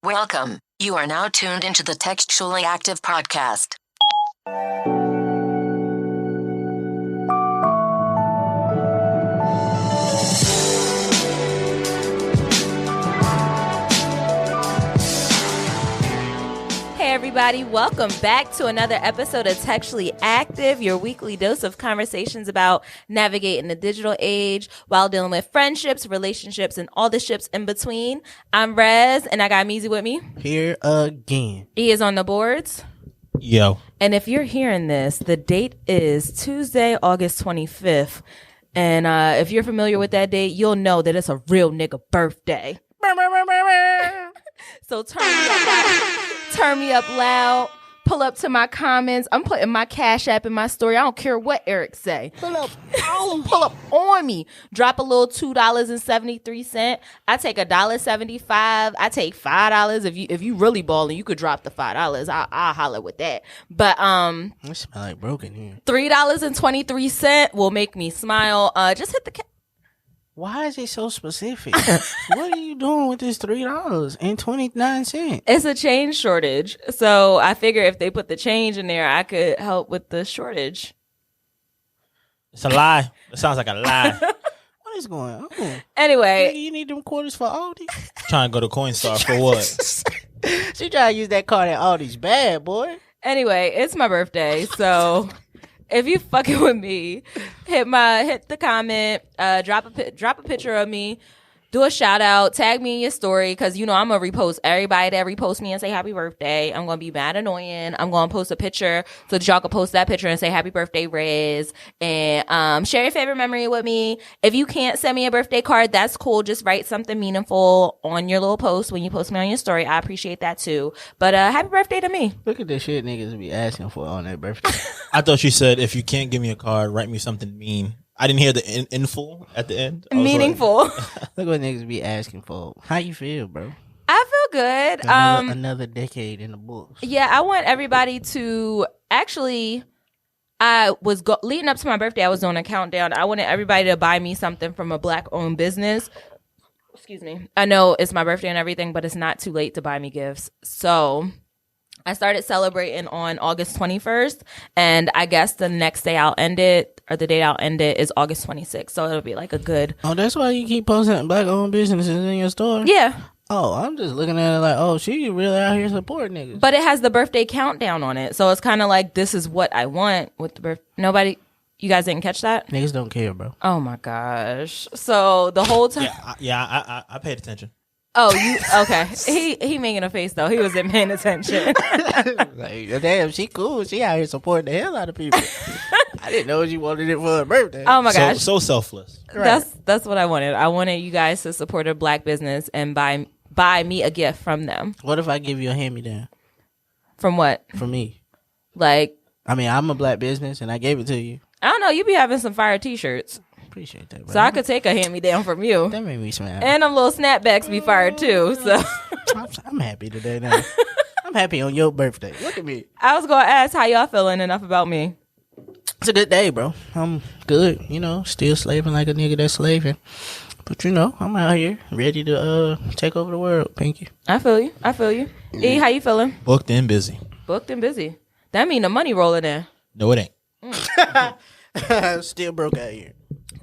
Welcome. You are now tuned into the Textually Active podcast. Hey everybody, welcome back to another episode of Textually Active, your weekly dose of conversations about navigating the digital age while dealing with friendships, relationships, and all the ships in between. I'm Rezz, and I got Meezy with me. Here again. He is on the boards. Yo. And if you're hearing this, the date is Tuesday, August 25th. And if you're familiar with that date, you'll know that it's a real nigga birthday. So turn me up loud, pull up to my comments. I'm putting my Cash App in my story. I don't care what Eric say. Pull up on me. Drop a little $2.73. I take $1.75. I take $5. If you really balling, you could drop the $5. I'll holler with that. But It smell like broken here. $3.23 will make me smile. Just hit the Why is it so specific? What are you doing with this $3.29? It's a change shortage. So I figure if they put the change in there, I could help with the shortage. It's a lie. It sounds like a lie. What is going on? Anyway. You need them quarters for Aldi? Trying to go to Coinstar for what? She trying to use that card at Aldi's bad, boy. Anyway, it's my birthday, so if you fucking with me, hit the comment, drop a picture of me, do a shout out, tag me in your story, because you know I'm gonna repost everybody that repost me and say happy birthday. I'm gonna be mad annoying. I'm gonna post a picture so that y'all can post that picture and say happy birthday, Rezz, and share your favorite memory with me. If you can't send me a birthday card, that's cool. Just write something meaningful on your little post when you post me on your story. I appreciate that too. But happy birthday to me. Look at the shit niggas be asking for on their birthday. I thought she said, if you can't give me a card, write me something mean. I didn't hear the info at the end. Meaningful. Look what niggas be asking for. How you feel, bro? I feel good. Another decade in the books. Yeah, I want everybody to actually. I was leading up to my birthday. I was doing a countdown. I wanted everybody to buy me something from a Black-owned business. Excuse me. I know it's my birthday and everything, but it's not too late to buy me gifts. So I started celebrating on August 21st, and I guess the next day I'll end it, or the date I'll end it, is August 26th. So it'll be like a good. Oh, that's why you keep posting Black-owned businesses in your store? Yeah. Oh, I'm just looking at it like, oh, she really out here supporting niggas. But it has the birthday countdown on it. So it's kind of like, this is what I want with the birthday. You guys didn't catch that? Niggas don't care, bro. Oh my gosh. So the whole time. I paid attention. Oh, you okay? He making a face though. He wasn't paying attention. Like, damn, she cool. She out here supporting the hell out of people. I didn't know she wanted it for her birthday. Oh my gosh, so selfless. Right. That's what I wanted. I wanted you guys to support a Black business and buy me a gift from them. What if I give you a hand-me-down? From what? From me. Like, I mean, I'm a Black business and I gave it to you. I don't know. You be having some fire T-shirts. Appreciate that, bro. So I could take a hand-me-down from you. That made me smile. And them little snapbacks be fired too. So I'm happy today now. I'm happy on your birthday. Look at me. I was gonna ask how y'all feeling. Enough about me. It's a good day, bro. I'm good. You know, still slaving like a nigga that's slaving. But you know, I'm out here ready to take over the world, Pinky. I feel you. E, how you feeling? Booked and busy. Booked and busy. That mean the money rolling in. No, it ain't. Still broke out here.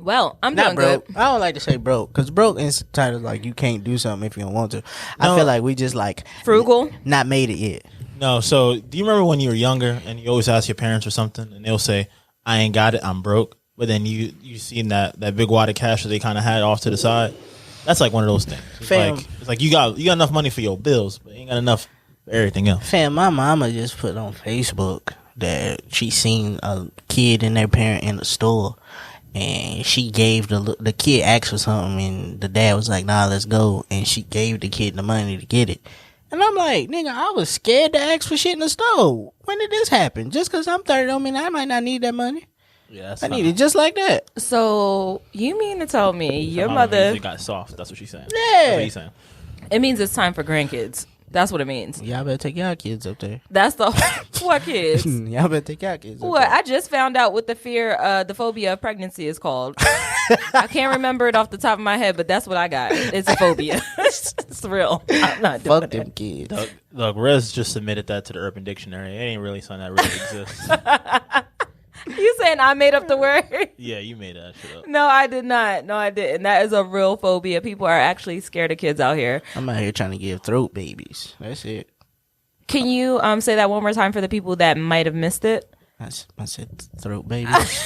Well, I'm Not doing broke. good. I don't like to say broke because broke is kind of like you can't do something if you don't want to. I feel like we just like Frugal. Not made it yet. No, so do you remember when you were younger and you always ask your parents for something and they'll say, I ain't got it, I'm broke. But then you seen that big wad of cash that they kind of had off to the side. That's like one of those things. It's like you got enough money for your bills, but you ain't got enough for everything else. Fam, my mama just put on Facebook that she seen a kid and their parent in the store. And she gave the kid asked for something, and the dad was like, "Nah, let's go." And she gave the kid the money to get it. And I'm like, nigga, I was scared to ask for shit in the store. When did this happen? Just because I'm 30 don't mean I might not need that money. Yeah, I need it just like that. So you mean to tell me your mother got soft? That's what she's saying. Yeah. That's what he's saying. It means it's time for grandkids. That's what it means. Y'all better take y'all kids up there. That's the what kids? Y'all better take y'all kids up What? there. I just found out what the phobia of pregnancy is called. I can't remember it off the top of my head, but that's what I got. It's a phobia. It's real. I'm not doing Fuck them it. kids. Look, Rezz just submitted that to the Urban Dictionary. It ain't really something that really exists. You saying I made up the word? Yeah, you made that shit up. No, I did not. No, I didn't. That is a real phobia. People are actually scared of kids out here. I'm out here trying to give throat babies. That's it. Can you say that one more time for the people that might have missed it? I said throat babies.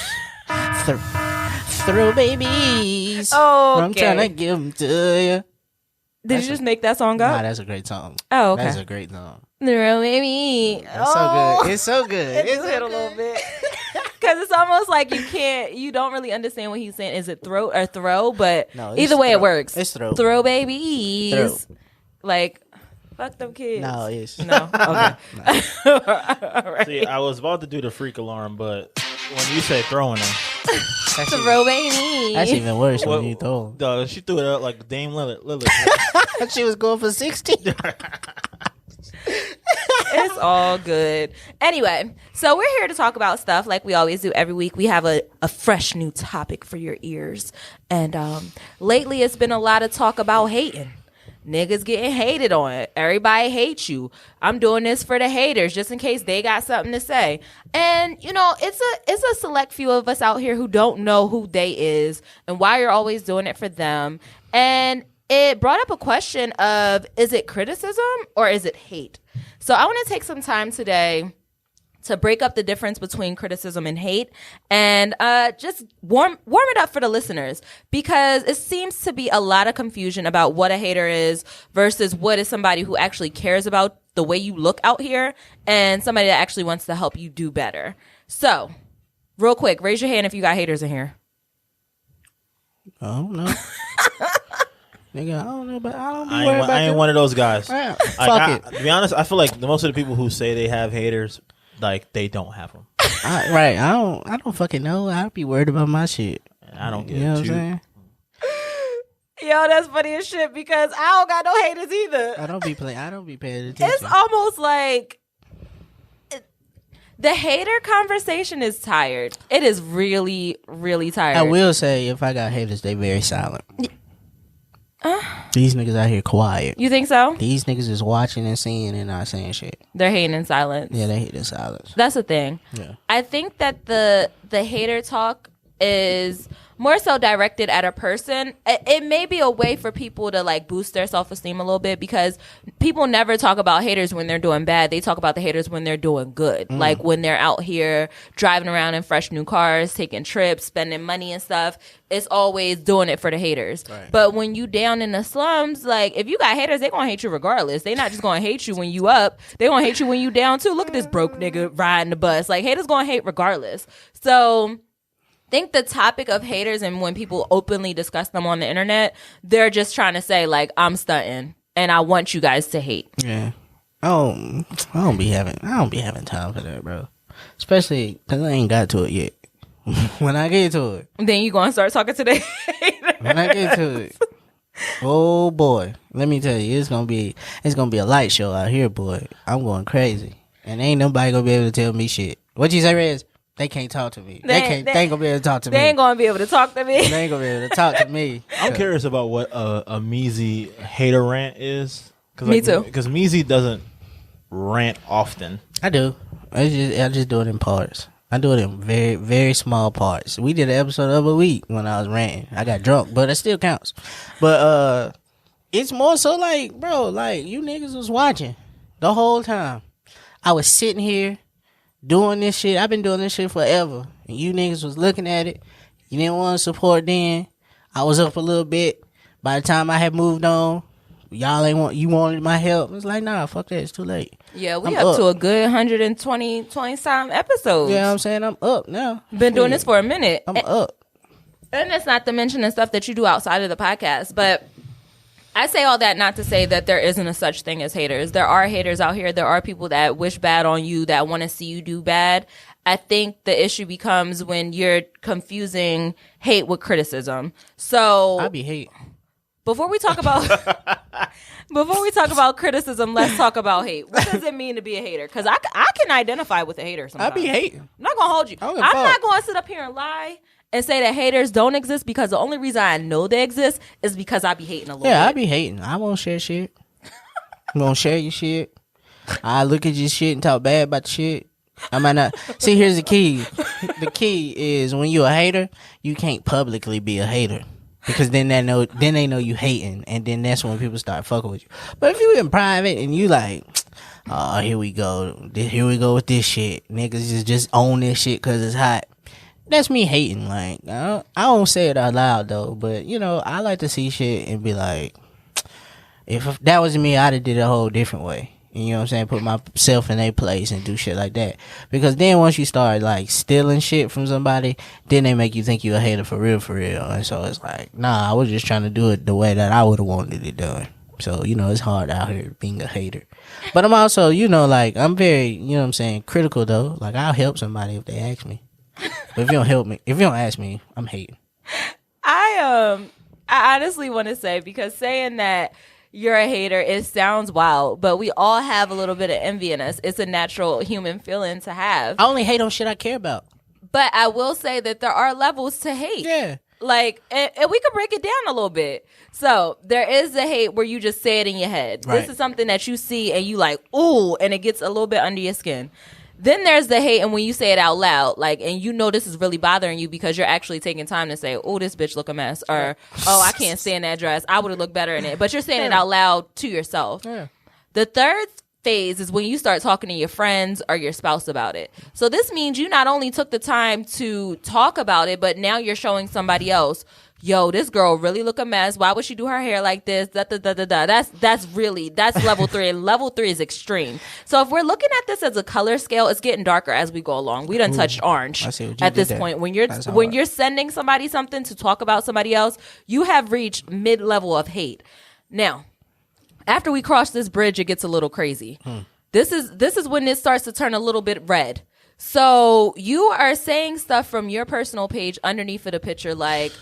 Throat babies. Oh, I'm trying to give them to you. Did you just make that song up? Nah, that's a great song. Oh, okay. That's a great song. Throw baby. It's so good. It's so good. It just hit a little bit. Because it's almost like you don't really understand what he's saying. Is it throat or throw? But No, it's either way, it throat. works. It's throat. Throw babies. Throat. Like, fuck them kids. No, it's No? Okay. All right. See, I was about to do the freak alarm, but when you say throwing them, Throw baby. That's even worse Well, when you throw 'em. dog, she threw it up like Dame Lillard. She was going for 60. It's all good. Anyway, so we're here to talk about stuff like we always do every week. We have a fresh new topic for your ears. And lately it's been a lot of talk about hating. Niggas getting hated on. Everybody hates you. I'm doing this for the haters just in case they got something to say. And, you know, it's a select few of us out here who don't know who they is and why you're always doing it for them. And it brought up a question of, is it criticism or is it hate? So I want to take some time today to break up the difference between criticism and hate and just warm it up for the listeners, because it seems to be a lot of confusion about what a hater is versus what is somebody who actually cares about the way you look out here and somebody that actually wants to help you do better. So, real quick, raise your hand if you got haters in here. I don't know. Nigga, I don't know, but I don't be I worried about ain't them. one of those guys. Yeah, Like, fuck it. to be honest, I feel like most of the people who say they have haters, like, they don't have them. Right. I don't fucking know. I'd be worried about my shit. And I don't get You know it. what I'm saying? Yo, that's funny as shit because I don't got no haters either. I don't be paying attention. It's almost like the hater conversation is tired. It is really, really tired. I will say, if I got haters, they very silent. These niggas out here quiet. You think so? These niggas is watching and seeing and not saying shit. They're hating in silence. Yeah, they hate in silence. That's the thing. Yeah. I think that the hater talk is more so directed at a person. It may be a way for people to like boost their self-esteem a little bit, because people never talk about haters when they're doing bad. They talk about the haters when they're doing good. Like when they're out here driving around in fresh new cars, taking trips, spending money and stuff. It's always doing it for the haters. Right. But when you down in the slums, like if you got haters, they gonna hate you regardless. They not just gonna hate you when you up. They gonna hate you when you down too. Look at this broke nigga riding the bus. Like haters gonna hate regardless. So I think the topic of haters, and when people openly discuss them on the internet, they're just trying to say like, I'm stunting and I want you guys to hate. Yeah. I don't be having time for that, bro. Especially because I ain't got to it yet. When I get to it. Then you gonna start talking to the haters. When I get to it. Oh boy. Let me tell you, it's gonna be a light show out here, boy. I'm going crazy. And ain't nobody gonna be able to tell me shit. What you say, Rezz? They can't talk to me. They ain't gonna be able to talk to me. They ain't gonna be able to talk to me. They ain't gonna be able to talk to me. I'm curious about what a Meezy hater rant is. Me too. Because Meezy doesn't rant often. I do. I just do it in parts. I do it in very, very small parts. We did an episode of a week when I was ranting. I got drunk, but it still counts. But it's more so like, bro, like you niggas was watching the whole time. I was sitting here doing this shit. I've been doing this shit forever. And you niggas was looking at it. You didn't want to support then. I was up a little bit. By the time I had moved on, you wanted my help. It's like, nah, fuck that. It's too late. Yeah, we I'm up to a good 120 some episodes. You know what I'm saying? I'm up now. Been doing this for a minute. I'm up. And that's not to mention the stuff that you do outside of the podcast. But I say all that not to say that there isn't a such thing as haters. There are haters out here. There are people that wish bad on you, that want to see you do bad. I think the issue becomes when you're confusing hate with criticism. So I be hate. before we talk about Before we talk about criticism, let's talk about hate. What does it mean to be a hater? Because I can identify with a hater sometimes. I be hating. I'm not going to hold you. I'm not going to sit up here and lie and say that haters don't exist, because the only reason I know they exist is because I be hating a little bit. Yeah, I be hating. I won't share shit. I'm going to share your shit. I look at your shit and talk bad about the shit. I might not. See, here's the key. The key is when you're a hater, you can't publicly be a hater. Because then they know you hating, and then that's when people start fucking with you. But if you in private and you like, oh, here we go with this shit. Niggas just own this shit because it's hot. That's me hating. Like, I don't say it out loud though, but you know, I like to see shit and be like, if that was me, I'd have did it a whole different way. You know what I'm saying? Put myself in their place and do shit like that. Because then once you start like stealing shit from somebody, then they make you think you a hater for real. And so it's like, nah, I was just trying to do it the way that I would have wanted it done. So, you know, it's hard out here being a hater. But I'm also, you know, like, I'm very, you know what I'm saying, critical though. Like, I'll help somebody if they ask me. But if you don't help me, if you don't ask me, I'm hating. I honestly want to say, because saying that you're a hater, it sounds wild, but we all have a little bit of envy in us. It's a natural human feeling to have. I only hate on shit I care about. But I will say that there are levels to hate. Yeah. Like, and we could break it down a little bit. So there is the hate where you just say it in your head. Right. This is something that you see and you like, ooh, and it gets a little bit under your skin. Then there's the hate, and when you say it out loud, like, and you know this is really bothering you because you're actually taking time to say, oh, this bitch look a mess, or, oh, I can't stand that dress, I would have looked better in it. But you're saying it out loud to yourself. Yeah. The third phase is when you start talking to your friends or your spouse about it. So this means you not only took the time to talk about it, but now you're showing somebody else, yo, this girl really look a mess. Why would she do her hair like this? That's level 3. And level 3 is extreme. So if we're looking at this as a color scale, it's getting darker as we go along. We done touched orange at this point. When you're sending somebody something to talk about somebody else, you have reached mid-level of hate. Now, after we cross this bridge, it gets a little crazy. This is when it starts to turn a little bit red. So you are saying stuff from your personal page underneath of the picture like,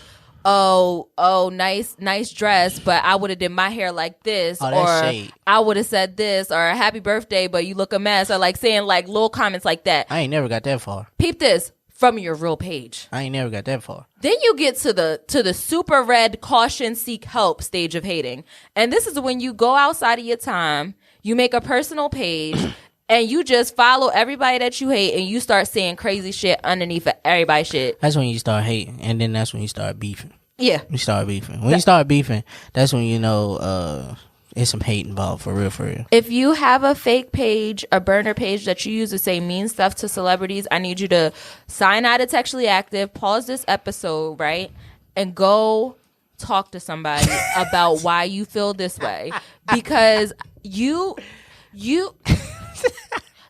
oh, nice dress, but I would have did my hair like this, or shade. I would have said this, or happy birthday, but you look a mess, or like saying like little comments like that. I ain't never got that far. Peep this from your real page. I ain't never got that far. Then you get to the super red caution, seek help stage of hating, and this is when you go outside of your time, you make a personal page. And you just follow everybody that you hate, and you start saying crazy shit underneath of everybody's shit. That's when you start hating, and then that's when you start beefing. Yeah. You start beefing. When you start beefing, that's when you know it's some hate involved, for real. If you have a fake page, a burner page that you use to say mean stuff to celebrities, I need you to sign out of Textually Active, pause this episode, right, and go talk to somebody about why you feel this way. Because you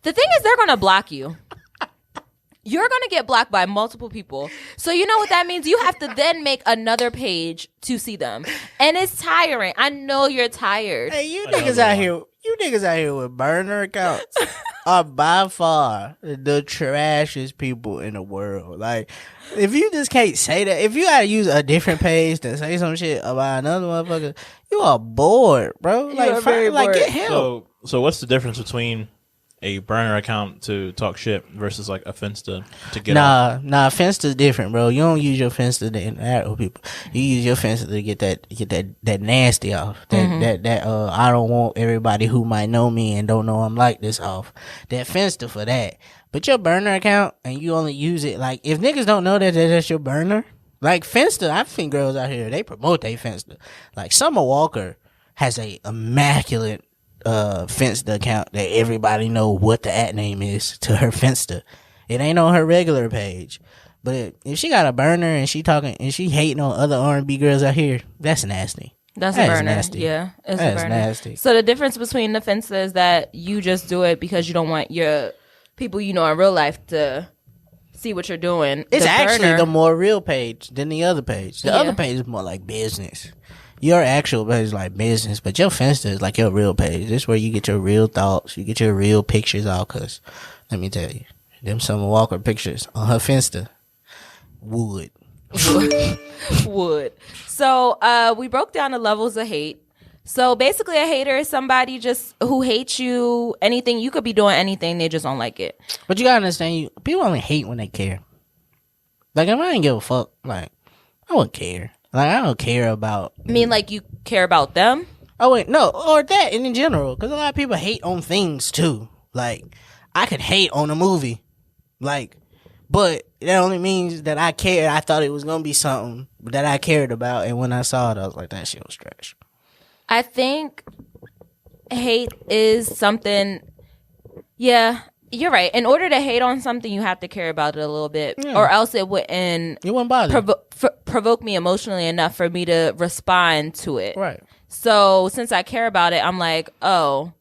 the thing is, they're going to block you. You're going to get blocked by multiple people. So you know what that means? You have to then make another page to see them. And it's tiring. I know you're tired. Hey, you niggas out here with burner accounts are by far the trashiest people in the world. Like, if you just can't say that, if you gotta use a different page to say some shit about another motherfucker, you are bored, bro. Like, get help. So what's the difference between a burner account to talk shit versus like a Finsta to get off? Finsta's different, bro. You don't use your Finsta to interact with people. You use your Finsta to get that nasty off. That I don't want everybody who might know me and don't know I'm like this off. That Finsta for that. But your burner account, and you only use it like if niggas don't know that that's your burner. Like Finsta, I've seen girls out here, they promote their Finsta. Like Summer Walker has a immaculate Finsta account that everybody know what the at name is to her Finsta. It ain't on her regular page. But if she got a burner and she talking and she hating on other R&B girls out here, that's nasty. That's a burner. Nasty. Yeah, it's a burner. Nasty. So the difference between the Finsta is that you just do it because you don't want your people you know in real life to see what you're doing. It's actually the more real page than the other page. The other page is more like business. Your actual page is like business, but your Finsta is like your real page. This is where you get your real thoughts, you get your real pictures out. Cause let me tell you, them Summer Walker pictures on her Finsta would. So we broke down the levels of hate. So basically, a hater is somebody just who hates you. Anything you could be doing, anything they just don't like it. But you gotta understand, people only hate when they care. Like if I didn't give a fuck, like I wouldn't care. Like I don't care about. I mean, like you care about them. Oh wait, no, or that in general, because a lot of people hate on things too. Like I could hate on a movie, like, but that only means that I care. I thought it was gonna be something that I cared about, and when I saw it, I was like, that shit was trash. I think hate is something. Yeah, you're right. In order to hate on something, you have to care about it a little bit, or else it wouldn't bother provoke me emotionally enough for me to respond to it. Right. So since I care about it, I'm like, oh,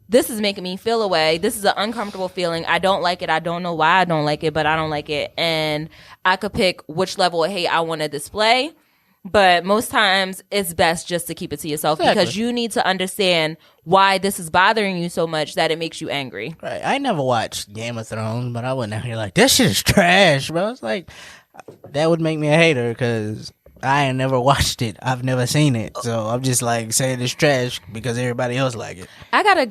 this is making me feel a way. This is an uncomfortable feeling. I don't like it. I don't know why I don't like it, but I don't like it. And I could pick which level of hate I want to display. But most times it's best just to keep it to yourself because you need to understand why this is bothering you so much that it makes you angry. Right. I never watched Game of Thrones, but I went out here like, that shit is trash, bro. It's like, that would make me a hater because I ain't never watched it. I've never seen it. So I'm just like saying it's trash because everybody else like it. I got a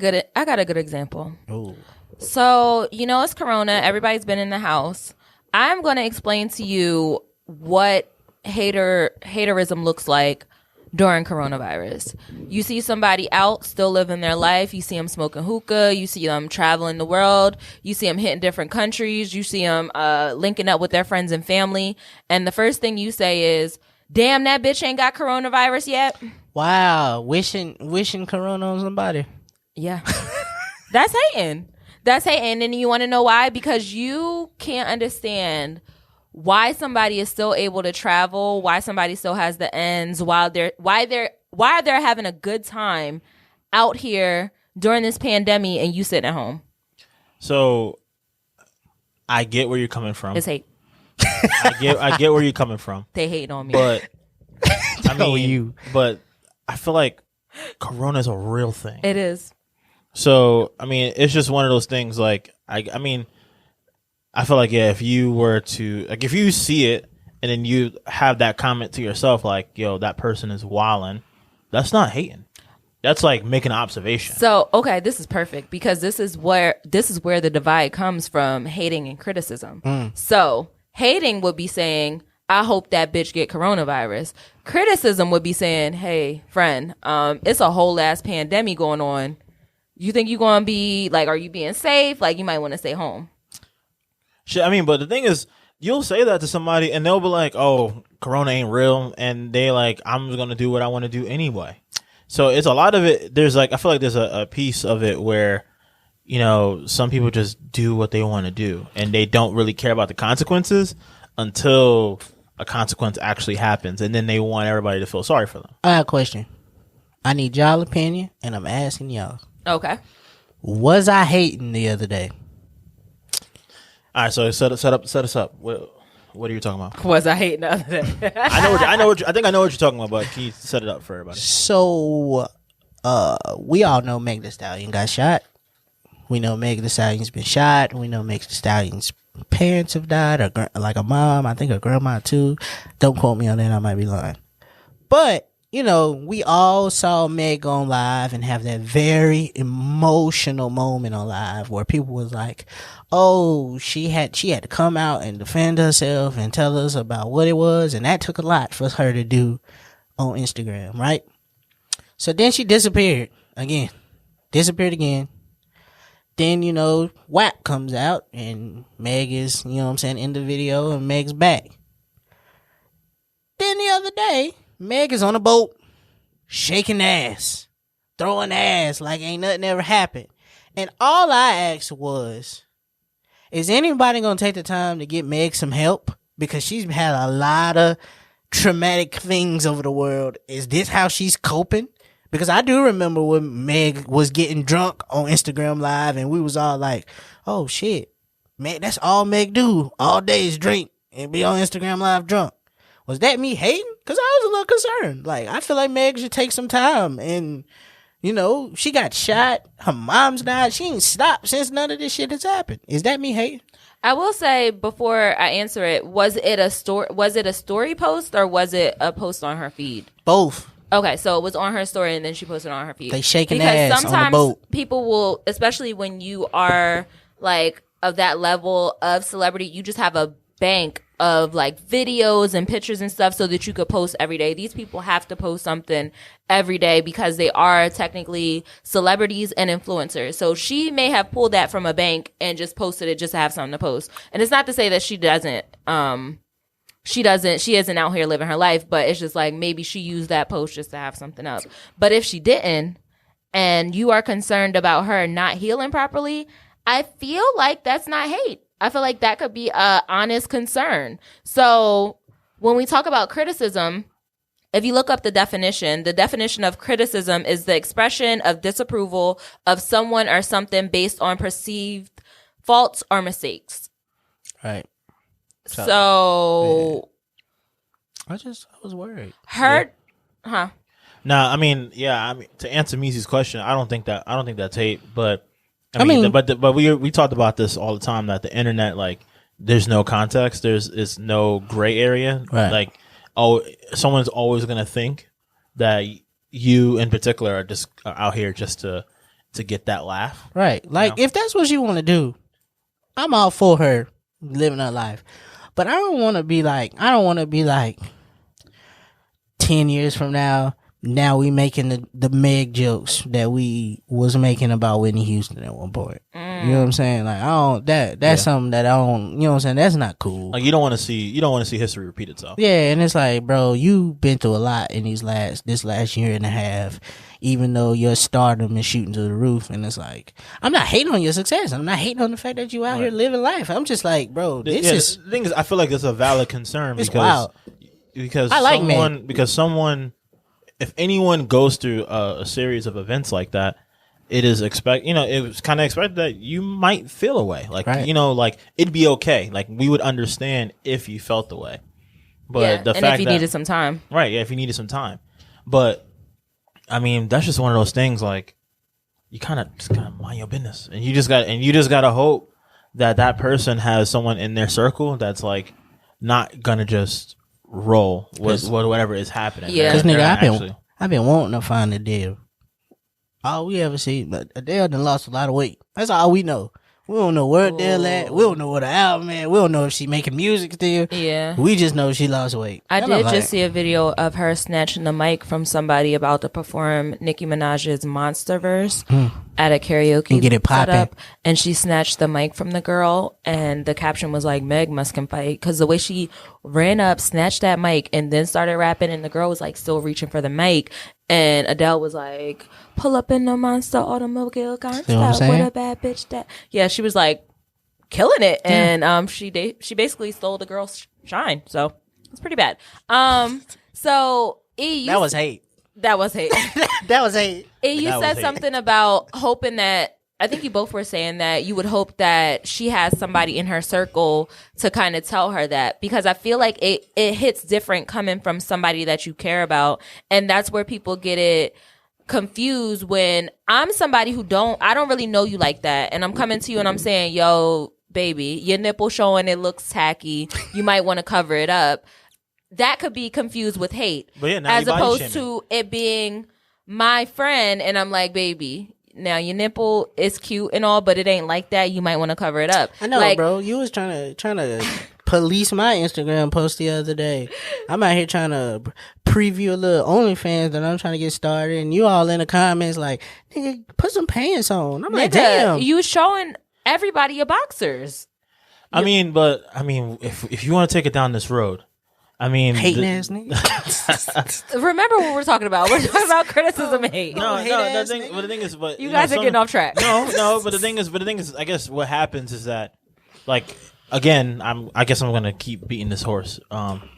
good example. Ooh. So, it's Corona. Everybody's been in the house. I'm going to explain to you what haterism looks like during coronavirus. You see somebody out still living their life. You see them smoking hookah. You see them traveling the world. You see them hitting different countries. You see them linking up with their friends and family. And the first thing you say is, damn, that bitch ain't got coronavirus yet. Wow. Wishing corona on somebody. Yeah. That's hating. That's hating. And you want to know why? Because you can't understand why somebody is still able to travel, why somebody still has the ends, why they're having a good time out here during this pandemic and you sitting at home. So I get where you're coming from. It's hate. I get where you're coming from. They hate on me. But I Tell mean, you. But I feel like corona is a real thing. It is. So I mean, it's just one of those things. Like I mean, I feel like if you were to if you see it and then you have that comment to yourself, like, yo, that person is wildin', that's not hating. That's like making an observation. So, okay, this is perfect because this is where the divide comes from, hating and criticism. So, hating would be saying, I hope that bitch get coronavirus. Criticism would be saying, hey, friend, it's a whole ass pandemic going on. You think you're going to be like, are you being safe? Like, you might want to stay home. Shit, I mean, but the thing is, you'll say that to somebody and they'll be like, oh, corona ain't real. And they like, I'm just going to do what I want to do anyway. So it's a lot of it. There's like, I feel like there's a piece of it where, some people just do what they want to do and they don't really care about the consequences until a consequence actually happens. And then they want everybody to feel sorry for them. I have a question. I need y'all opinion and I'm asking y'all. Okay. Was I hating the other day? All right, so set us up. What are you talking about? Was I hating the other day? I think I know what you're talking about, but can you set it up for everybody? So, we all know Meg Thee Stallion got shot. We know Meg Thee Stallion's been shot. We know Meg Thee Stallion's parents have died, or like a mom, I think a grandma too. Don't quote me on that, I might be lying. But, we all saw Meg on live and have that very emotional moment on live where people was like, oh, she had to come out and defend herself and tell us about what it was. And that took a lot for her to do on Instagram, right? So then she disappeared again. Then, WAP comes out and Meg is, in the video and Meg's back. Then the other day, Meg is on a boat, shaking ass, throwing ass like ain't nothing ever happened. And all I asked was, is anybody going to take the time to get Meg some help? Because she's had a lot of traumatic things over the world. Is this how she's coping? Because I do remember when Meg was getting drunk on Instagram Live and we was all like, oh shit, Meg, that's all Meg do all day is drink and be on Instagram Live drunk. Was that me hating? Because I was a little concerned. Like, I feel like Meg should take some time. And, she got shot. Her mom's died. She ain't stopped since none of this shit has happened. Is that me hating? I will say before I answer it, was it a story post or was it a post on her feed? Both. Okay, so it was on her story and then she posted it on her feed. They shaking because their ass sometimes on the boat. people will, especially when you are like of that level of celebrity, you just have a bank of like videos and pictures and stuff so that you could post every day. These people have to post something every day because they are technically celebrities and influencers. So she may have pulled that from a bank and just posted it just to have something to post. And it's not to say that she isn't out here living her life, but it's just like maybe she used that post just to have something up. But if she didn't, and you are concerned about her not healing properly, I feel like that's not hate. I feel like that could be a honest concern. So when we talk about criticism, if you look up the definition of criticism is the expression of disapproval of someone or something based on perceived faults or mistakes. Right. So I was worried. Nah, I mean, to answer Meezy's question, I don't think that's hate, but I mean, but we talked about this all the time, that the internet, like, there's no context, it's no gray area. Right. Like, someone's always gonna think that you in particular are just out here just to get that laugh. Right. Like, if that's what you want to do, I'm all for her living her life. But I don't want to be like 10 years from now we making the Meg jokes that we was making about Whitney Houston at one point. You know what I'm saying? Like, that's something that I don't, you know what I'm saying? That's not cool. Like, you don't want to see history repeat itself. Yeah, and it's like, bro, you've been through a lot in this last year and a half, even though your stardom is shooting to the roof. And it's like, I'm not hating on your success. I'm not hating on the fact that you out here living life. I'm just like, bro, the thing is, I feel like it's a valid concern because I like someone, if anyone goes through a series of events like that, it was kind of expected that you might feel a way. Like, right. Like, it'd be okay. Like, we would understand if you felt the way. But the fact if you needed some time. Right, yeah, if you needed some time. But, I mean, that's just one of those things, like, you kind of just gotta mind your business. And you just gotta hope that person has someone in their circle that's, like, not gonna just roll with whatever is happening. Yeah. Because, nigga, I've been wanting to find Adele. All we ever see, but Adele done lost a lot of weight. That's all we know. We don't know where Adele at. We don't know where the album at. We don't know if she making music still. Yeah. We just know she lost weight. I did just see a video of her snatching the mic from somebody about to perform Nicki Minaj's Monsterverse at a karaoke and get it popping. setup, and she snatched the mic from the girl, and the caption was like, Meg must can fight, because the way she ran up, snatched that mic, and then started rapping, and the girl was like still reaching for the mic, and Adele was like, pull up in the monster automobile concept with a bad bitch that. Yeah, she was like killing it, and she basically stole the girl's shine, so it's pretty bad. So that was hate. That was hate. That was hate. You said something about hoping that, I think you both were saying that you would hope that she has somebody in her circle to kind of tell her that, because I feel like it hits different coming from somebody that you care about, and that's where people get it confused. When I'm somebody I don't really know you like that, and I'm coming to you and I'm saying, yo, baby, your nipple showing, it looks tacky, you might want to cover it up. That could be confused with hate, as opposed to it being my friend and I'm like, baby, now your nipple is cute and all, but it ain't like that, you might want to cover it up. I know, like, bro, you was trying to police my Instagram post the other day. I'm out here trying to preview a little OnlyFans that I'm trying to get started, and you all in the comments like, nigga, put some pants on. I'm like, damn, you showing everybody your boxers. I mean, if you want to take it down this road, I mean, hating ass nigga. Remember what we're talking about. We're talking about criticism and hate. The thing is, you guys are getting off track. But the thing is, I guess what happens is that, like, again, I guess I'm gonna keep beating this horse.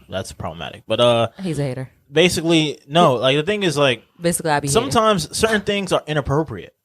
That's problematic. But he's a hater. Basically, no. Like, the thing is, like, basically, I be sometimes hating. Certain things are inappropriate,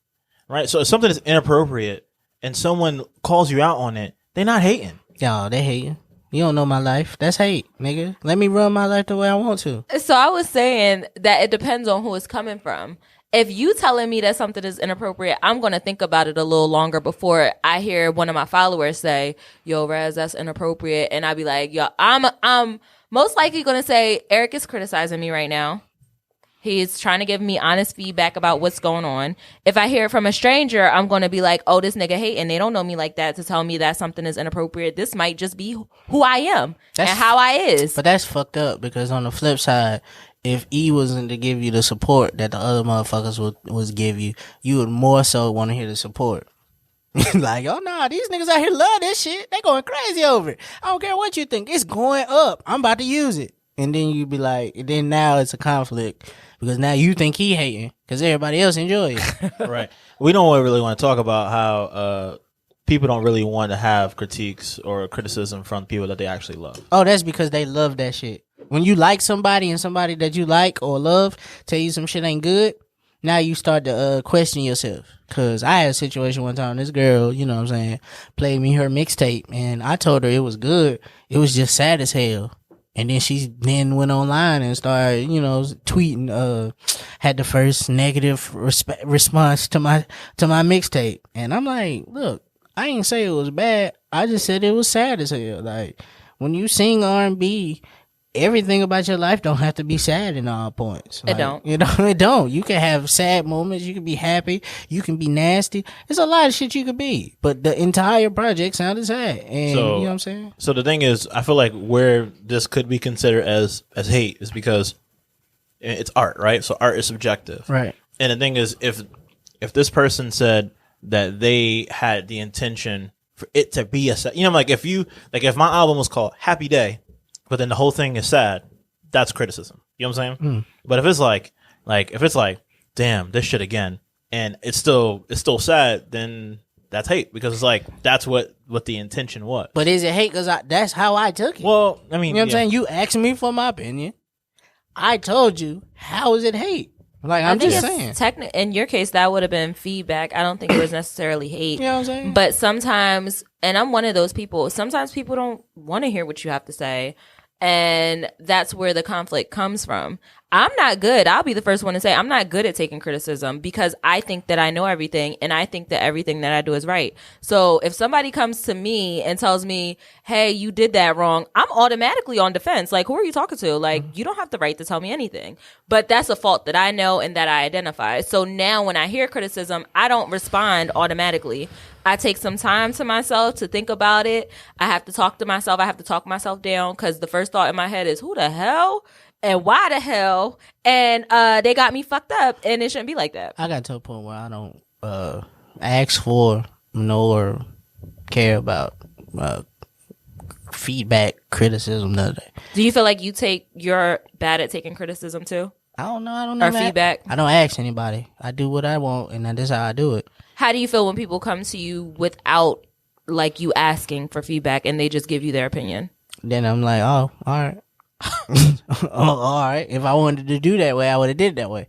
right? So if something is inappropriate and someone calls you out on it, they're not hating. Y'all, they hating. You don't know my life. That's hate, nigga. Let me run my life the way I want to. So I was saying that it depends on who it's coming from. If you telling me that something is inappropriate, I'm going to think about it a little longer before I hear one of my followers say, yo, Rezz, that's inappropriate. And I'd be like, yo, I'm most likely going to say, Eric is criticizing me right now. He's trying to give me honest feedback about what's going on. If I hear it from a stranger, I'm going to be like, oh, this nigga hating. They don't know me like that to tell me that something is inappropriate. This might just be who I am and how I is. But that's fucked up because on the flip side, if E wasn't to give you the support that the other motherfuckers was give you, you would more so want to hear the support. Like, oh no, these niggas out here love this shit. They going crazy over it. I don't care what you think. It's going up. I'm about to use it. And then you be like, and then now it's a conflict because now you think he hating because everybody else enjoy it. Right. We don't really want to talk about how people don't really want to have critiques or criticism from people that they actually love. Oh, that's because they love that shit. When you like somebody and somebody that you like or love tell you some shit ain't good, now you start to question yourself. Cause I had a situation one time, this girl, you know what I'm saying, played me her mixtape and I told her it was good. It was just sad as hell. And then she then went online and started, you know, tweeting, had the first negative response to my mixtape. And I'm like, look, I ain't say it was bad. I just said it was sad as hell. Like, when you sing R&B, everything about your life don't have to be sad in all points. Like, it don't. You know, it don't. You can have sad moments. You can be happy. You can be nasty. There's a lot of shit you could be. But the entire project sounded sad. And So, you know what I'm saying? So the thing is, I feel like where this could be considered as hate is because it's art, right? So art is subjective. Right. And the thing is, if this person said that they had the intention for it to be a sad, you know, like if my album was called Happy Day, but then the whole thing is sad, that's criticism. You know what I'm saying? But if it's like, damn, this shit again, and it's still sad, then that's hate because it's like that's what the intention was. But is it hate? Because that's how I took it. Well, I mean, you know what I'm saying? You asked me for my opinion. I told you. How is it hate? Like, I'm just saying. In your case, that would have been feedback. I don't think it was necessarily hate. You know what I'm saying? But sometimes, and I'm one of those people, sometimes people don't want to hear what you have to say. And that's where the conflict comes from. I'm not good. I'll be the first one to say I'm not good at taking criticism because I think that I know everything and I think that everything that I do is right. So if somebody comes to me and tells me, hey, you did that wrong, I'm automatically on defense. Like, who are you talking to? Like, you don't have the right to tell me anything. But that's a fault that I know and that I identify. So now when I hear criticism, I don't respond automatically. I take some time to myself to think about it. I have to talk to myself. I have to talk myself down because the first thought in my head is, who the hell? And why the hell? And they got me fucked up, and it shouldn't be like that. I got to a point where I don't ask for nor care about feedback, criticism, none of that. Do you feel like you're bad at taking criticism too? I don't know. Or feedback? I don't ask anybody. I do what I want, and that's how I do it. How do you feel when people come to you without like you asking for feedback and they just give you their opinion? Then I'm like, oh, all right. Oh, all right. If I wanted to do that way, I would have did it that way.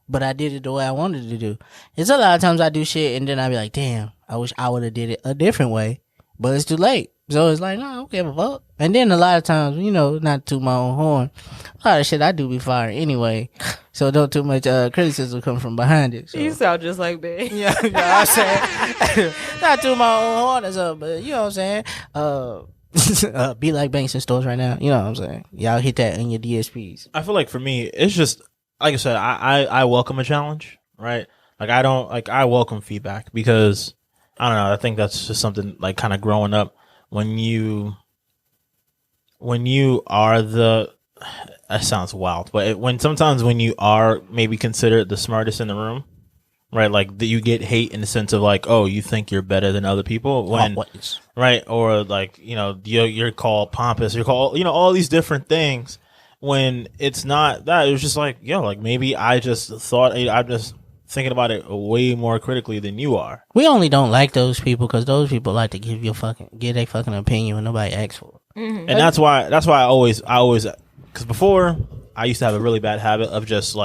But I did it the way I wanted to do. It's a lot of times I do shit and then I be like, damn, I wish I would have did it a different way. But it's too late. So it's like, no, I don't give a fuck. And then a lot of times, you know, not to my own horn, a lot of shit I do be fired anyway. So don't too much criticism come from behind it. So. You sound just like me. Yeah, you know what I'm saying? Not to my own horn or something, but you know what I'm saying? Be like banks and stores right now. You know what I'm saying? Y'all hit that in your DSPs. I feel like for me, it's just like I said. I welcome a challenge, right? Like I welcome feedback because I don't know. I think that's just something like kind of growing up when you are the. That sounds wild, but sometimes when you are maybe considered the smartest in the room. Right, like you get hate in the sense of like, oh, you think you're better than other people, when, right, or like you're called pompous, you're called all these different things. When it's not that, it was just like like maybe I just thought I'm just thinking about it way more critically than you are. We only don't like those people because those people like to give a fucking opinion when nobody asks for it. Mm-hmm. And that's why I always because before I used to have a really bad habit of just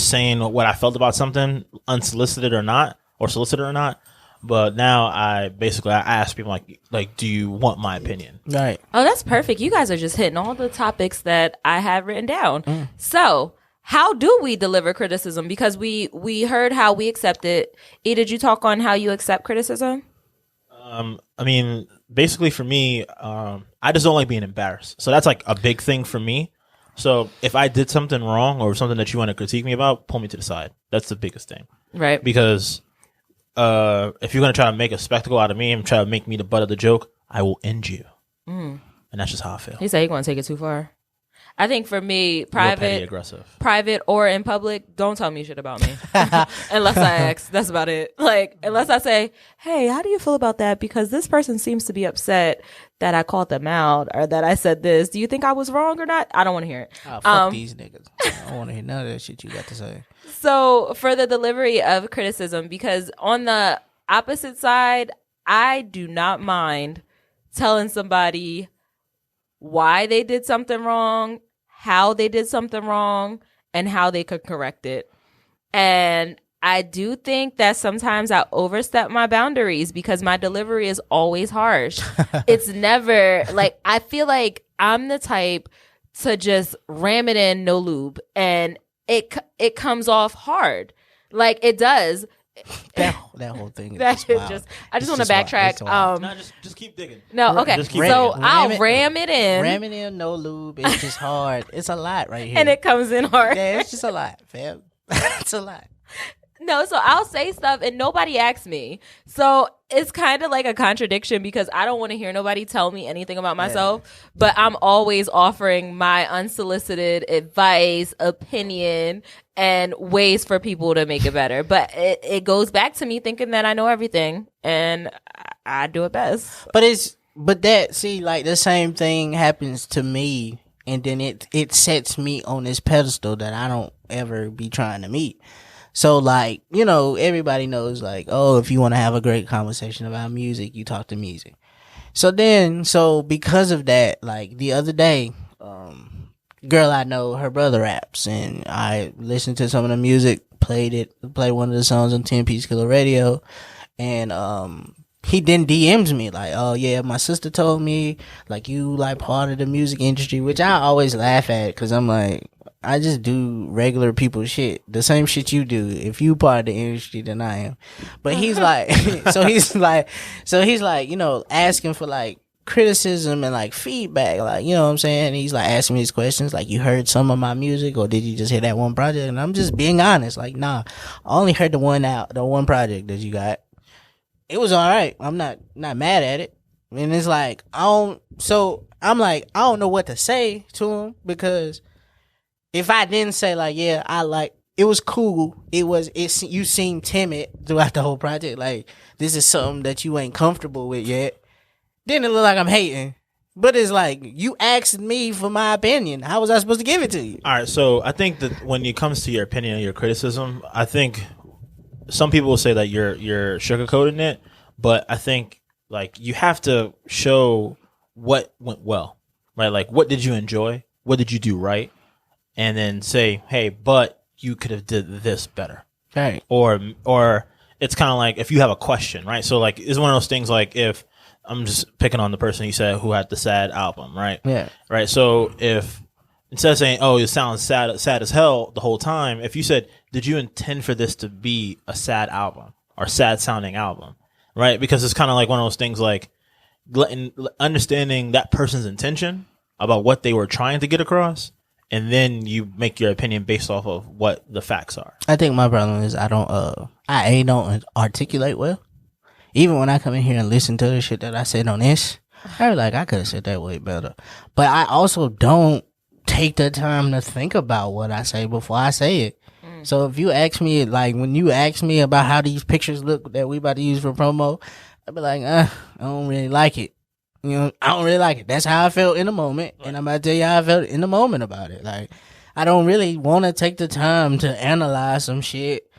saying what I felt about something, unsolicited or not, or solicited or not. But now I ask people like, do you want my opinion? Right. Oh, that's perfect. You guys are just hitting all the topics that I have written down. So how do we deliver criticism? Because we heard how we accept it. E, did you talk on how you accept criticism? I mean, basically for me, I just don't like being embarrassed. So that's like a big thing for me. So if I did something wrong or something that you want to critique me about, pull me to the side. That's the biggest thing. Right. Because if you're going to try to make a spectacle out of me and try to make me the butt of the joke, I will end you. And that's just how I feel. He said he's going to take it too far. I think for me, Petty aggressive. private or in public, don't tell me shit about me. Unless I ask. That's about it. Like, unless I say, hey, how do you feel about that? Because this person seems to be upset that I called them out or that I said this. Do you think I was wrong or not? I don't want to hear it. Oh, fuck these niggas. I don't want to hear none of that shit you got to say. So for the delivery of criticism, because on the opposite side, I do not mind telling somebody why they did something wrong, how they did something wrong, and how they could correct it. And I do think that sometimes I overstep my boundaries because my delivery is always harsh. It's never like, I feel like I'm the type to just ram it in, no lube, and it comes off hard. Like it does. That whole thing. That Is shit wild. just. I just want to backtrack. No, just keep digging. No, okay. Just keep So digging. I'll ram it in, Ram it in, no lube. It's just hard. It's a lot right here. and it comes in hard. Yeah, it's just a lot, fam. It's a lot. No, so I'll say stuff and nobody asks me. So it's kind of like a contradiction because I don't want to hear nobody tell me anything about myself, but I'm always offering my unsolicited advice, opinion, and ways for people to make it better. But it goes back to me thinking that I know everything and I do it best. But that, see, like the same thing happens to me, and then it sets me on this pedestal that I don't ever be trying to meet. So, like, you know, everybody knows, like, oh, if you want to have a great conversation about music, you talk to Meezy. So because of that, like, the other day, girl I know, her brother raps, and I listened to some of the music, played one of the songs on 10 Piece Killer Radio, and, he then DMs me, like, oh, yeah, my sister told me, like, you, like, part of the music industry, which I always laugh at, because I'm like, I just do regular people shit. The same shit you do. If you part of the industry, then I am. But he's like, so he's like, you know, asking for like criticism and like feedback. Like, you know what I'm saying? And he's like asking me these questions. Like, you heard some of my music or did you just hear that one project? And I'm just being honest. Like, nah, I only heard the one project that you got. It was all right. I'm not mad at it. And it's like, so I'm like, I don't know what to say to him because if I didn't say like, yeah, it was cool. You seemed timid throughout the whole project. Like, this is something that you ain't comfortable with yet. Then it look like I'm hating. But it's like, you asked me for my opinion. How was I supposed to give it to you? All right. So I think that when it comes to your opinion and your criticism, I think some people will say that you're sugarcoating it, but I think like you have to show what went well, right? Like, what did you enjoy? What did you do right? And then say, hey, but you could have did this better. Right. Or it's kind of like if you have a question, right? So like it's one of those things like if I'm just picking on the person you said who had the sad album, right? Yeah. Right. So if instead of saying, oh, it sounds sad as hell the whole time, if you said, did you intend for this to be a sad album or sad sounding album? Right? Because it's kind of like one of those things like understanding that person's intention about what they were trying to get across. And then you make your opinion based off of what the facts are. I think my problem is I don't articulate well. Even when I come in here and listen to the shit that I said on this, I was like, I could have said that way better. But I also don't take the time to think about what I say before I say it. So if you ask me, like when you ask me about how these pictures look that we about to use for promo, I'd be like, I don't really like it. You know, I don't really like it. That's how I felt in the moment. And I'm about to tell you how I felt in the moment about it. Like, I don't really want to take the time to analyze some shit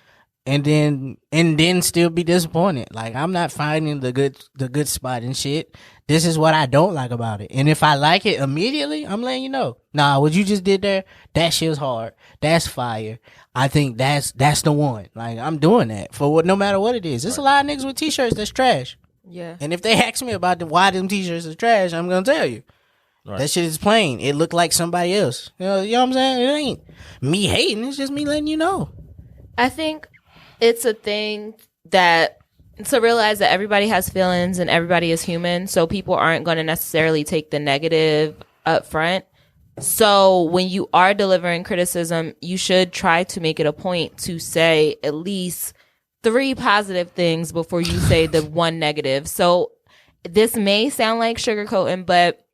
and then still be disappointed. Like, I'm not finding the good spot and shit. This is what I don't like about it. And if I like it immediately, I'm letting you know. Nah, what you just did there, that shit's hard. That's fire. I think that's the one. Like, I'm doing that for no matter what it is. There's a lot of niggas with t-shirts that's trash. Yeah. And if they ask me about why them t-shirts are trash, I'm gonna tell you. Right. That shit is plain. It looked like somebody else. You know what I'm saying? It ain't me hating. It's just me letting you know. I think it's a thing that to realize that everybody has feelings and everybody is human. So people aren't going to necessarily take the negative up front. So when you are delivering criticism, you should try to make it a point to say at least 3 positive things before you say the one negative. So this may sound like sugarcoating, but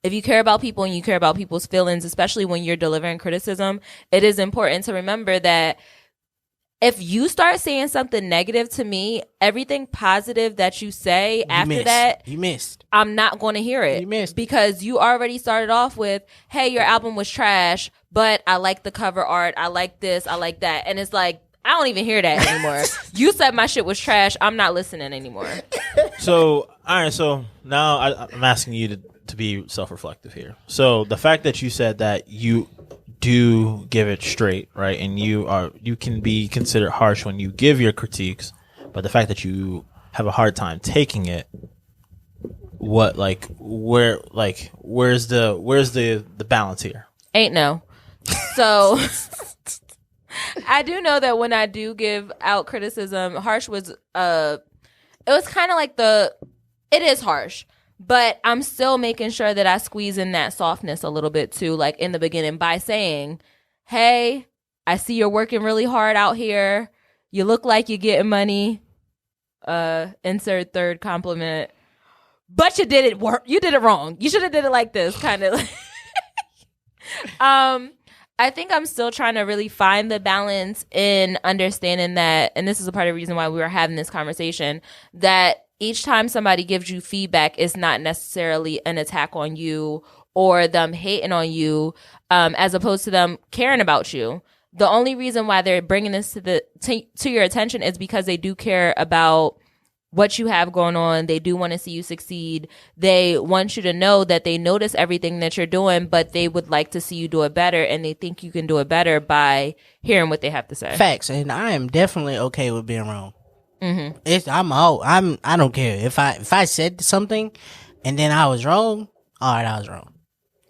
if you care about people and you care about people's feelings, especially when you're delivering criticism, it is important to remember that if you start saying something negative to me, everything positive that you say you missed. I'm not going to hear it. You missed. Because you already started off with, hey, your album was trash, but I like the cover art. I like this. I like that. And it's like, I don't even hear that anymore. You said my shit was trash. I'm not listening anymore. So, all right. So now I'm asking you to be self-reflective here. So the fact that you said that you do give it straight, right, and you can be considered harsh when you give your critiques, but the fact that you have a hard time taking it, where's the balance here? Ain't no. So I do know that when I do give out criticism, harsh was it was kind of like it is harsh. But I'm still making sure that I squeeze in that softness a little bit too, like in the beginning by saying, hey, I see you're working really hard out here. You look like you're getting money. Insert third compliment. But you did it wrong. You should have did it like this, kind of. I think I'm still trying to really find the balance in understanding that, and this is a part of the reason why we were having this conversation, that each time somebody gives you feedback, it's not necessarily an attack on you or them hating on you, as opposed to them caring about you. The only reason why they're bringing this to your attention is because they do care about what you have going on. They do want to see you succeed. They want you to know that they notice everything that you're doing, but they would like to see you do it better, and they think you can do it better by hearing what they have to say. Facts, and I am definitely okay with being wrong. Mm-hmm. I don't care if I said something and then I was wrong. All right, I was wrong.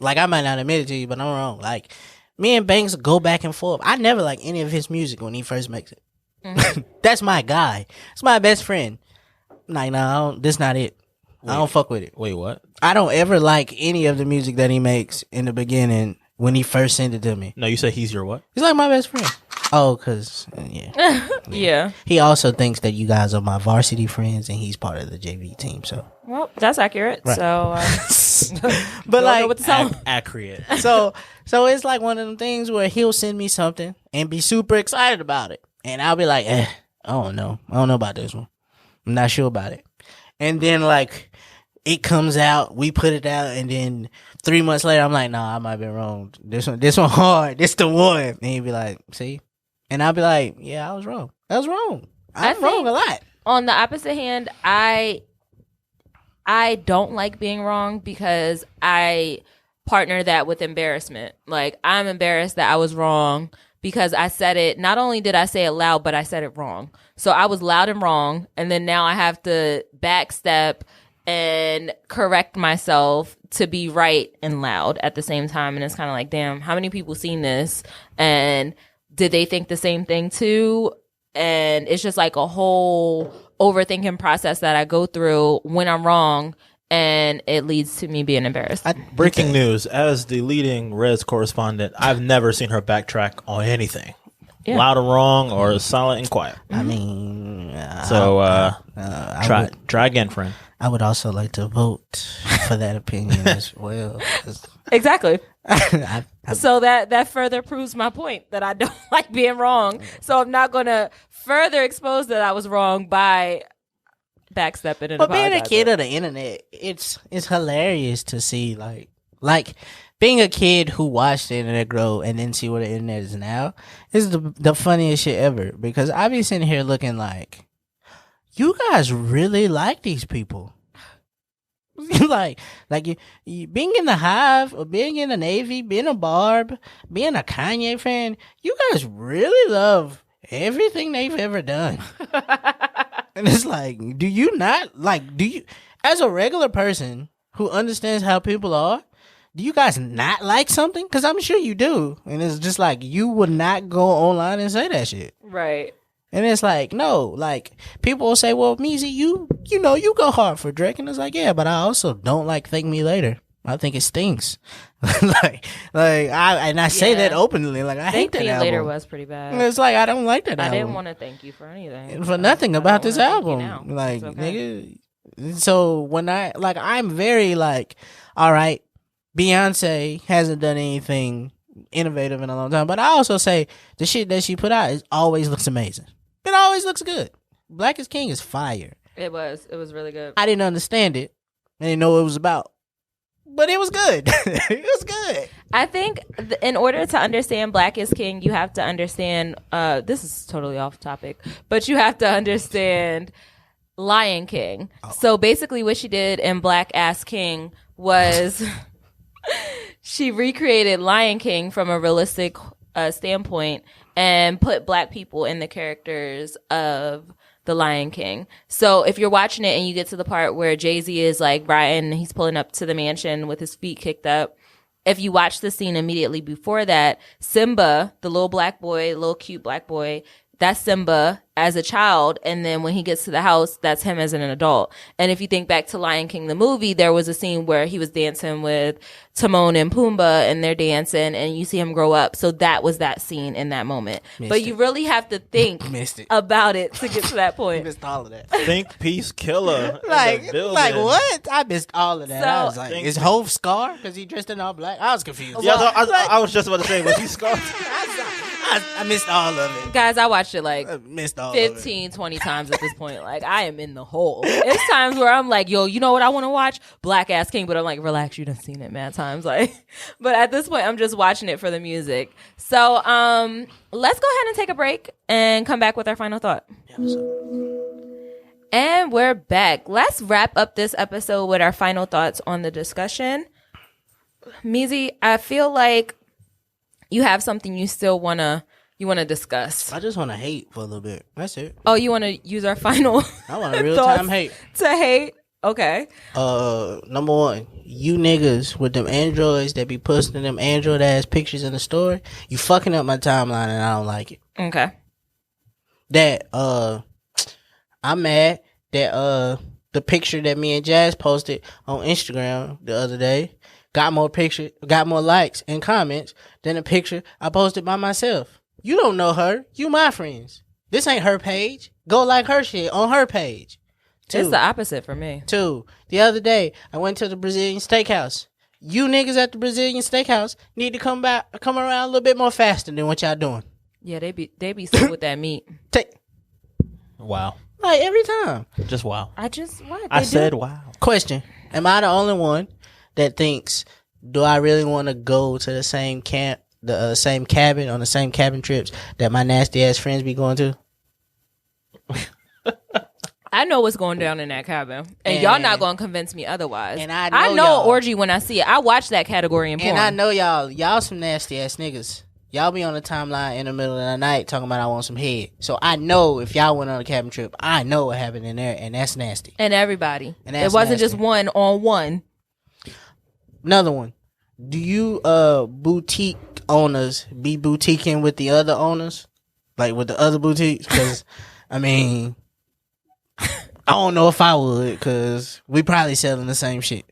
Like, I might not admit it to you, but I'm wrong. Like, me and Banks go back and forth. I never like any of his music when he first makes it. Mm-hmm. That's my guy. It's my best friend. Like, no, this not it. I don't fuck with it. Wait, what? I don't ever like any of the music that he makes in the beginning when he first sent it to me. No, you said he's your what? He's like my best friend. Oh, because, yeah. Yeah. He also thinks that you guys are my varsity friends and he's part of the JV team, so. Well, that's accurate. Right. So, but like, what to tell him. Accurate. so it's like one of them things where he'll send me something and be super excited about it. And I'll be like, I don't know. I don't know about this one. I'm not sure about it. And then like, it comes out, we put it out, and then 3 months later, I'm like, nah, I might be wrong. This one hard. This the one. And he'd be like, see? And I'll be like, yeah, I was wrong. I was wrong. I'm wrong a lot. On the opposite hand, I don't like being wrong because I partner that with embarrassment. Like, I'm embarrassed that I was wrong because I said it. Not only did I say it loud, but I said it wrong. So I was loud and wrong. And then now I have to backstep and correct myself to be right and loud at the same time. And it's kind of like, damn, how many people seen this? And did they think the same thing too? And it's just like a whole overthinking process that I go through when I'm wrong, and it leads to me being embarrassed. Breaking news. As the leading Rezz correspondent, I've never seen her backtrack on anything. Yeah. Loud or wrong or silent and quiet. I mean... try again, friend. I would also like to vote for that opinion as well. Exactly. So that further proves my point that I don't like being wrong. So I'm not going to further expose that I was wrong by backstepping and But being a kid apologizing. of the internet, it's hilarious to see like being a kid who watched the internet grow and then see what the internet is now is the funniest shit ever, because I be sitting here looking like, you guys really like these people. like you being in the Hive or being in the Navy, being a Barb, being a Kanye fan, you guys really love everything they've ever done. And it's like, do you, as a regular person who understands how people are, do you guys not like something? Because I'm sure you do. And it's just like, you would not go online and say that shit. Right. And it's like, no, like, people will say, well, Meezy, you know, you go hard for Drake. And it's like, yeah, but I also don't like Thank Me Later. I think it stinks. I say Yeah. that openly. Like I hate Thank that Me album. Later was pretty bad. It's like I don't like that I album. didn't want to thank you for anything. For nothing I about don't this wanna thank you album. now. Like, It's okay. nigga. So when I'm very like, all right, Beyonce hasn't done anything innovative in a long time, but I also say the shit that she put out always looks amazing. It always looks good. Black is King is fire. It was really good. I didn't understand it. I didn't know what it was about, but it was good. It was good. I think in order to understand Black is King, you have to understand. This is totally off topic, but you have to understand Lion King. So basically, what she did in Black Ass King was she recreated Lion King from a realistic standpoint and put Black people in the characters of the Lion King. So if you're watching it and you get to the part where Jay-Z is like riding, he's pulling up to the mansion with his feet kicked up. If you watch the scene immediately before that, Simba, the little black boy, little cute black boy, that's Simba as a child. And then when he gets to the house, that's him as an adult. And if you think back to Lion King, the movie, there was a scene where he was dancing with Timon and Pumbaa and they're dancing and you see him grow up. So that was that scene in that moment. But you really have to think about it to get to that point. Missed all of that. Think Peace Killer. Like what? I missed all of that. So- I was like, is Hove Scar? Because he dressed in all black? I was confused. Yeah, I was just about to say, was he scarred? I missed all of it. Guys, I watched it like I missed all of it. 15, 20 times at this point. Like, I am in the hole. It's times where I'm like, yo, you know what I want to watch? Black Ass King. But I'm like, relax, you done seen it mad times. Like, but at this point, I'm just watching it for the music. So, let's go ahead and take a break and come back with our final thought. And we're back. Let's wrap up this episode with our final thoughts on the discussion. Meezy, I feel like you have something you still want to discuss. I just want to hate for a little bit. That's it. Oh, you want to use our final I want a real time hate. to hate? Okay. Number one, you niggas with them androids that be posting them android ass pictures in the story, you fucking up my timeline and I don't like it. Okay. That I'm mad that the picture that me and Jazz posted on Instagram the other day got more likes and comments than a picture I posted by myself. You don't know her. You my friends. This ain't her page. Go like her shit on her page. It's the opposite for me. Two, the other day, I went to the Brazilian steakhouse. You niggas at the Brazilian steakhouse need to come around a little bit more faster than what y'all doing. Yeah, they be sick with that meat. Wow. Like every time. Just wow. I said wow. Question. Am I the only one that thinks, do I really want to go to the same camp, the same cabin on the same cabin trips that my nasty ass friends be going to? I know what's going down in that cabin, and y'all not going to convince me otherwise. And I know know orgy when I see it. I watch that category in porn. And I know y'all some nasty ass niggas. Y'all be on the timeline in the middle of the night talking about I want some head. So I know if y'all went on a cabin trip, I know what happened in there, and that's nasty. And everybody. And it that's wasn't nasty. just one on one. Another one. Do you boutique owners be boutiquing with the other owners? Like with the other boutiques? Because, I mean, I don't know if I would, because we probably selling the same shit.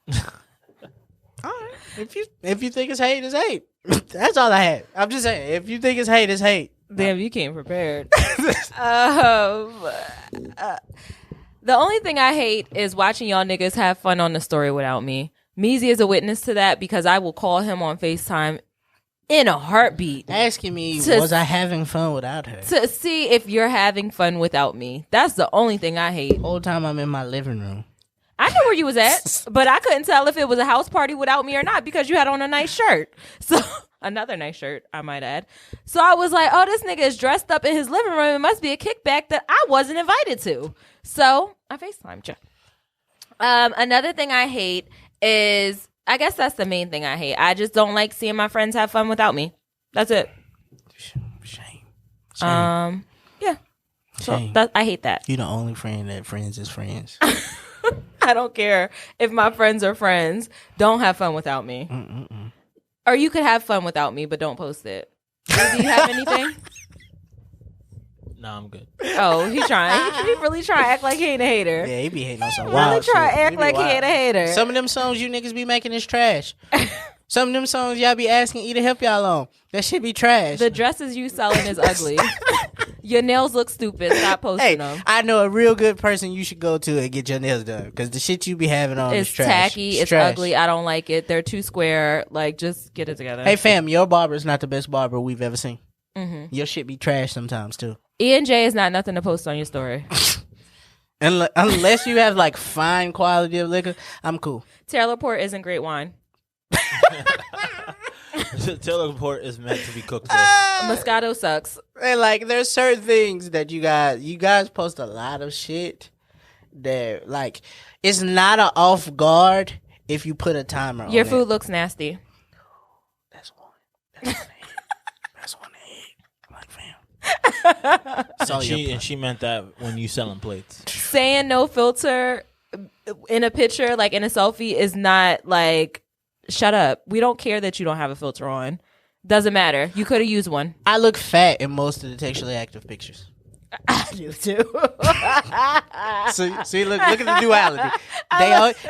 All right. If you think it's hate, it's hate. That's all I had. I'm just saying, if you think it's hate, it's hate. Damn, you came prepared. The only thing I hate is watching y'all niggas have fun on the story without me. Meezy is a witness to that because I will call him on FaceTime in a heartbeat. Asking me, was I having fun without her? To see if you're having fun without me. That's the only thing I hate. Whole time I'm in my living room. I know where you was at, but I couldn't tell if it was a house party without me or not because you had on a nice shirt. So, another nice shirt, I might add. So I was like, oh, this nigga is dressed up in his living room. It must be a kickback that I wasn't invited to. So I FaceTimed you. Another thing I hate is, I guess that's the main thing I hate. I just don't like seeing my friends have fun without me. That's it. Shame. Yeah. So Shame. I hate that. You the only friend that friends is friends. I don't care if my friends are friends. Don't have fun without me. Or you could have fun without me, but don't post it. Do you have anything? Nah, I'm good. Oh, he trying. He really trying to act like he ain't a hater. Yeah, he be hating on some Really wild try to shit. act He be like he wild. ain't a hater. Some of them songs you niggas be making is trash. Some of them songs y'all be asking E to help y'all on. That shit be trash. The dresses you selling is ugly. Your nails look stupid. Stop posting them. I know a real good person you should go to and get your nails done because the shit you be having on is It's trash. tacky. It's trash. ugly. I don't like it. They're too square. Like, just get it together. Hey fam, your barber is not the best barber we've ever seen. Your shit be trash sometimes too. E&J is not nothing to post on your story. Unless you have like fine quality of liquor, I'm cool. Taylor Port isn't great wine. Taylor Port is meant to be cooked with. Moscato sucks. And like, there's certain things that you guys post a lot of shit that like it's not an off guard if you put a timer on Your it. food looks nasty. That's one. That's one egg. Like fam. And she meant that when you selling plates. Saying no filter in a picture, like in a selfie, is not like, shut up. We don't care that you don't have a filter on. Doesn't matter. You could have used one. I look fat in most of the textually active pictures. I do too. See, look at the duality.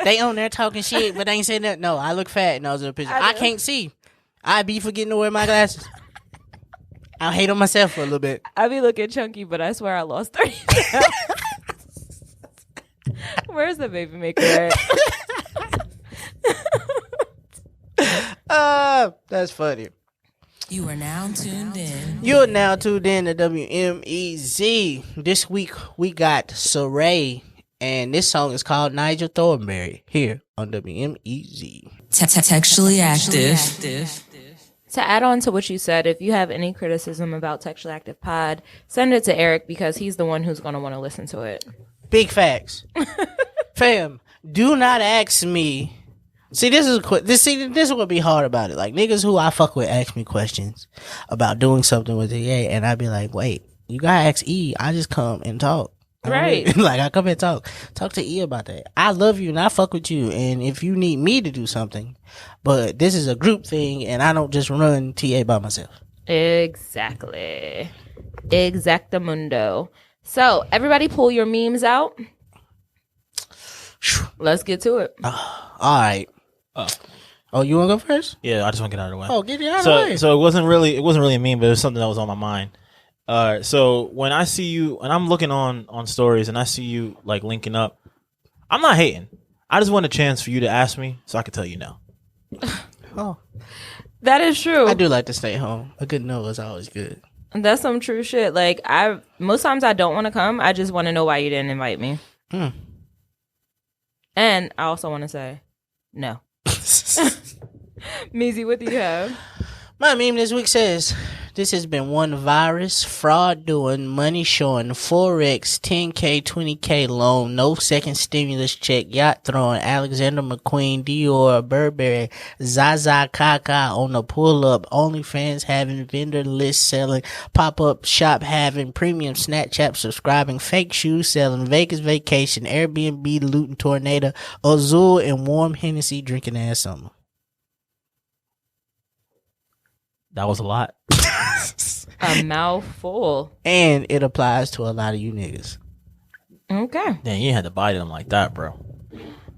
They on there talking shit, but they ain't saying that. No, I look fat in those other pictures. I can't see. I be forgetting to wear my glasses. I hate on myself for a little bit. I be looking chunky, but I swear I lost 30 pounds. Where's the baby maker at? That's funny. You are now tuned in. You're now tuned in to WMEZ. This week we got Srae, and this song is called Nigel Thornberry here on WMEZ. Textually active. To add on to what you said, if you have any criticism about Textually Active Pod, send it to Eric because he's the one who's going to want to listen to it. Big facts. Fam, do not ask me. See, this is what would be hard about it. Like, niggas who I fuck with ask me questions about doing something with the EA, and I'd be like, wait, you gotta ask E. I just come and talk. Right. Like, I come and talk to E about that. I love you and I fuck with you, and if you need me to do something, but this is a group thing, and I don't just run TA by myself. Exactly. Exactamundo. So, everybody pull your memes out. Let's get to it. All right. Oh, you want to go first? Yeah, I just want to get out of the way. Oh, get it out of the way. So it wasn't really a meme, but it was something that was on my mind. So when I see you, and I'm looking on stories, and I see you like linking up, I'm not hating. I just want a chance for you to ask me, so I can tell you no. Oh, That is true. I do like to stay home. A good no is always good. That's some true shit. Like, most times I don't want to come. I just want to know why you didn't invite me. And I also want to say no. Meezy, what do you have? My meme this week says, this has been one virus, fraud doing, money showing, Forex, 10K, 20K loan, no second stimulus check, yacht throwing, Alexander McQueen, Dior, Burberry, Zaza Kaka on the pull up, OnlyFans having, vendor list selling, pop-up shop having, premium Snapchat subscribing, fake shoes selling, Vegas vacation, Airbnb looting tornado, Azul and warm Hennessy drinking ass summer. That was a lot. A mouthful. And it applies to a lot of you niggas. Okay. Damn, you had to bite them like that, bro.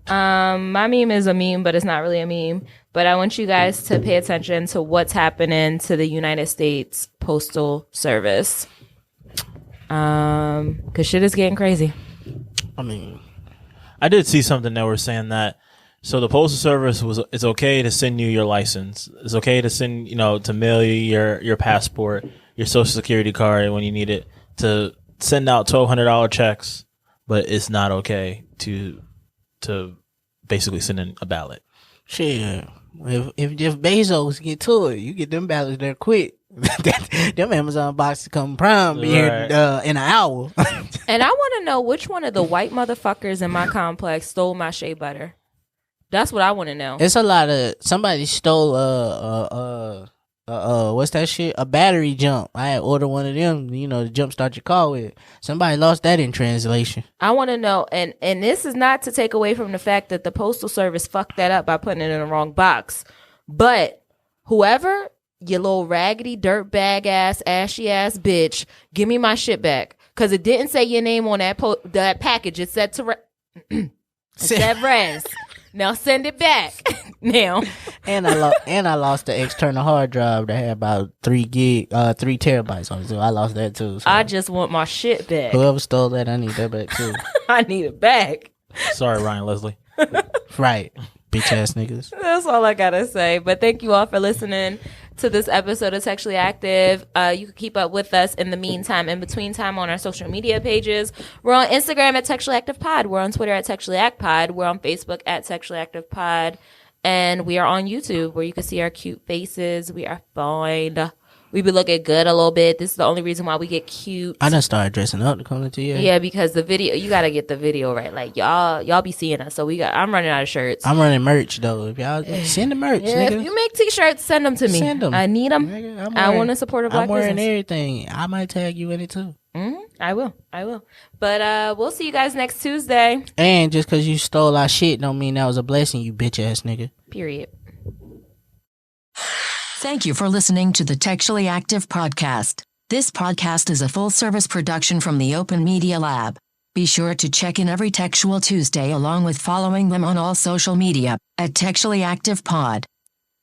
My meme is a meme, but it's not really a meme. But I want you guys to pay attention to what's happening to the United States Postal Service. Cause shit is getting crazy. I mean, I did see something that were saying that. So the Postal Service it's okay to send you your license. It's okay to send, to mail you your passport, your social security card when you need it, to send out $1,200 checks, but it's not okay to basically send in a ballot. shit. If Jeff Bezos get to it, you get them ballots there quick. Them Amazon boxes come prime be here in an hour. And I want to know which one of the white motherfuckers in my complex stole my shea butter. That's what I want to know. It's a lot of somebody stole what's that shit? A battery jump. I had ordered one of them, to jump start your car with. Somebody lost that in translation. I want to know, and this is not to take away from the fact that the Postal Service fucked that up by putting it in the wrong box. But whoever, you little raggedy dirtbag ass ashy ass bitch, give me my shit back, because it didn't say your name on that package. It said it said Rezz. Now send it back. now. And I lost the external hard drive that had about 3 terabytes on it. So I lost that too. So I just want my shit back. whoever stole that, I need that back too. I need it back. Sorry, Ryan Leslie. Right. Bitch ass niggas. That's all I gotta say. But thank you all for listening to this episode of Textually Active. You can keep up with us in the meantime, in between time, on our social media pages. We're on Instagram at Textually Active Pod. We're on Twitter at Textually Act Pod. We're on Facebook at Textually Active Pod. And we are on YouTube where you can see our cute faces. We are fine. We be looking good a little bit. This is the only reason why we get cute. I done started dressing up to come into you. Yeah, because the video, you gotta get the video right. Like y'all be seeing us. So I'm running out of shirts. I'm running merch though. If y'all send the merch, Yeah, nigga. if you make t-shirts, send them to me. Send them. I need them. Nigga, I want to support a black I'm wearing business. everything. I might tag you in it too. I will. But we'll see you guys next Tuesday. And just because you stole our shit don't mean that was a blessing, you bitch ass nigga. Period. Thank you for listening to the Textually Active podcast. This podcast is a full-service production from the Open Media Lab. Be sure to check in every Textual Tuesday along with following them on all social media at Textually Active Pod.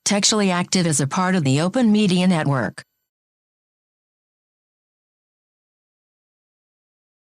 Textually Active is a part of the Open Media Network.